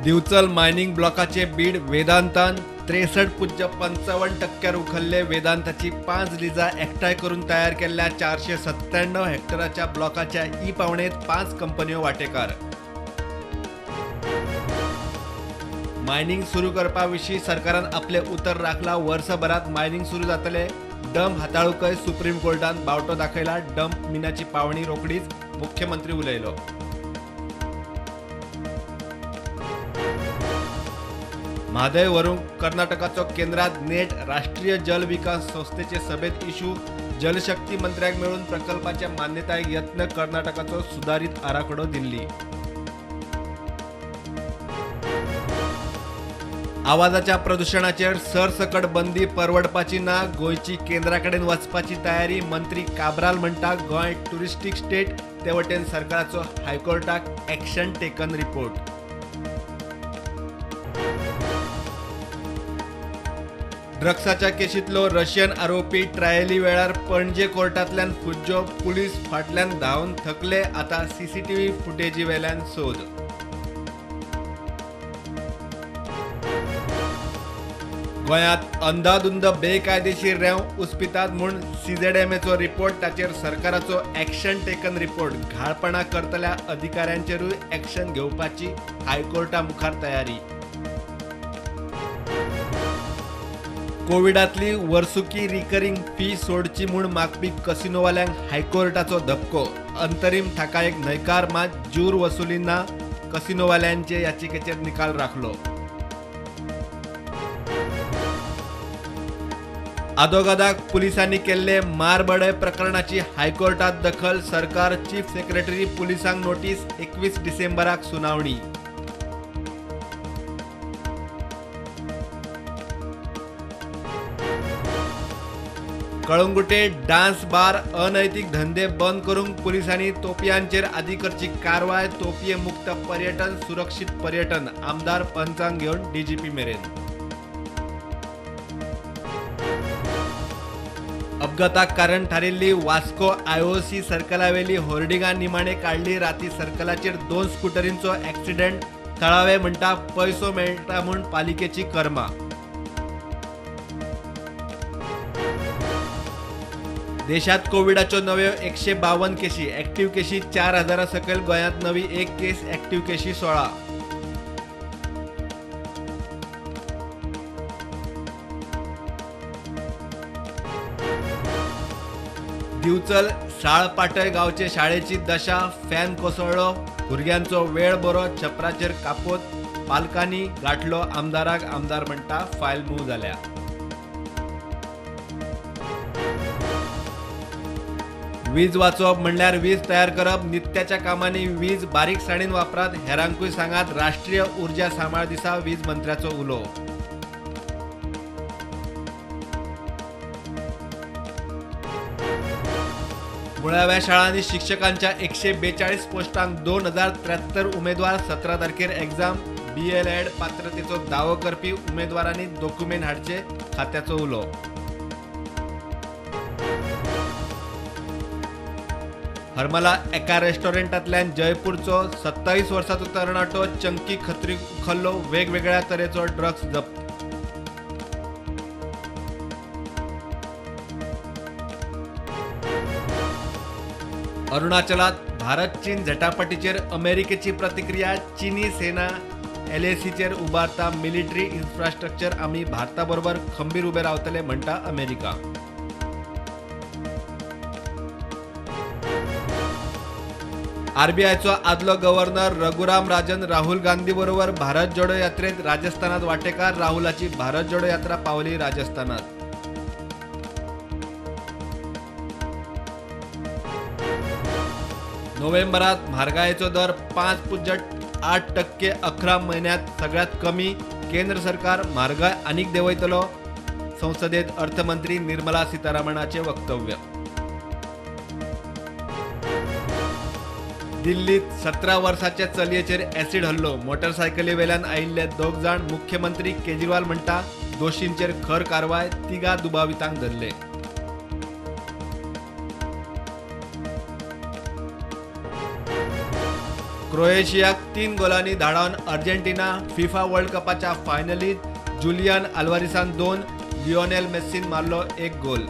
Bicholim mining ब्लॉकाचे Beed वेदांतान 63.55% उखलले. वेदांताची 5 Lija एकठांय करून तयार केलेल्या 497 हेक्टराच्या ब्लॉकाच्या ई पावणेत 5 कंपन्यो वांटेकार. मायनिंग सुरू करपा विशीं सरकारान आपले उतर राखला. वर्सभरात मायनिंग सुरू जातले. डंप हाताळूकय सुप्रीम कोर्टान बावटो दाखयला. डंप मिनाची पावणी रोखडीच. मुख्यमंत्री उलयलो. म्हादय व्हरूंक कर्नाटकाचो केंद्रात नेट. राष्ट्रीय जल विकास संस्थेचे सभेत इशू. जलशक्ती मंत्र्याक मेळून प्रकल्पाच्या मान्यतायेक यत्न. कर्नाटकाचो सुधारित आराखडो दिल्ली. आवाजाच्या प्रदूषणाचेर सरसकट बंदी परवडपाची ना. गोंयची केंद्रा कडेन वचपाची तयारी. मंत्री काब्राल म्हणटा गोंय टुरिस्टीक स्टेट. ते वटेन सरकाराचो हायकोर्टाक एक्शन टेकन रिपोर्ट. ड्रग्साच्या केशींतलो रशियन आरोपी ट्रायली वेळार पणजे कोर्टांतल्यान फुज्जो. पुलीस फाटल्यान धांवन थकले. आतां सीसीटीव्ही फुटेजी वेल्यान सोद. गोंयांत अंधाधुंद बेकायदेशीर रेंव उस्पितात म्हूण सीझेडएमएचो रिपोर्ट. ताचेर सरकाराचो एक्शन टेकन रिपोर्ट. घाळपणां करतल्या अधिकाऱ्यांचेरूय एक्शन घेवपाची हायकोर्टा मुखार तयारी. कोविडांतली वर्सुकी रिकरिंग फी सोडची म्हूण मागपी कसिनोवाल्यांक हायकोर्टाचो धपको. अंतरीम थाकायेक न्हयकार. मात जूर वसुली ना. कसिनोवाल्यांचे याचिकेचेर निकाल राखलो. आदोगादाक पुलिसांनी केल्ले मारबडय प्रकरणाची हायकोर्टात दखल. सरकार चीफ सेक्रेटरी पुलिसांक नोटीस. 21 डिसेंबराक सुनावणी. कळंगुटे डान्स बार अनैतिक धंदे बंद करूंक पुलिसांनी तोपयांचेर आदी करची कारवाय. तोपये मुक्त पर्यटन सुरक्षीत पर्यटन. आमदार पंचांक घेवन डीजीपी मेरेन. अपघाताक कारण थारिल्ली वास्को आयओसी सर्कलावेली होर्डिंगां निमाणे काढली. राती सर्कलाचेर 2 स्कुटरींचो एक्सिडेंट. थळावे म्हणटा पैसो मेळटा म्हूण पालिकेची कर्मा. देशात कोविडाच्यो नव्यो 152 केशी. एक्टिव्ह केशी 4000 सकयल. गोंयांत नवी 1 केस. एक्टिव्ह केशी 16. दिवचल साळपाटय गांवचे शाळेची दशा. फॅन कोसळ्ळो. भुरग्यांचो वेळ बरो. छपराचेर कापोत. पालकांनी गाठलो आमदाराक. आमदार म्हणटा फायल मूव जाल्या. वीज वाचोवप म्हणल्यार वीज तयार करप. नित्याच्या कामांनी वीज बारीक साणीन वापरात. हेरांकूय सांगात. राष्ट्रीय उर्जा सांबाळ दिसा वीज मंत्र्याचो उलो. मुळाव्या शाळांनी शिक्षकांच्या 142 पोस्टांक 2073 उमेदवार. 17 तारखेर एग्जाम. DLED पात्रतेचो दावो करपी उमेदवारांनी डॉक्युमेंट हाडचे. खात्याचो उलो. हरमला एका रेस्टॉरंटांतल्यान जयपूरचो 27 वर्सांचो तरणाटो चंकी खत्री उखल्लो. वेगवेगळ्या तरेचो ड्रग्स जप्त. अरुणाचलात भारत चीन झटापटीचेर अमेरिकेची प्रतिक्रिया. चीनी सेना LACचेर उबारता मिलिटरी इन्फ्रास्ट्रक्चर. आमी भारताबरोबर खंबीर उबे रावतले म्हणटा अमेरिका. RBIचो आदलो गव्हर्नर रघुराम राजन राहुल गांधी बरोबर भारत जोडो यात्रेत राजस्थानात वांटेकार. राहुलाची भारत जोडो यात्रा पावली राजस्थानात. नोव्हेंबरात म्हारगायेचो दर 5.8% 11 महिन्यात सगळ्यात कमी. केंद्र सरकार म्हारगाय आनीक देंवयतलो. संसदेत अर्थमंत्री निर्मला सीतारामनाचे वक्तव्य. दिल्लीत 17 वर्साचे चलयेचेर ॲसिड हल्लो. मोटरसायकली वेल्यान आयिल्ले 2 जाण. मुख्यमंत्री केजरीवाल म्हणटा दोशींचेर खर कारवाय. 3 दुबावितांक धरले. क्रोएशियाक 3 गोलांनी धाडावन अर्जेंटिना फिफा वर्ल्ड कपाच्या फायनलीत जुलियन आल्वारिसान 2, लिओनेल मेस्सीन मारलो 1 गोल.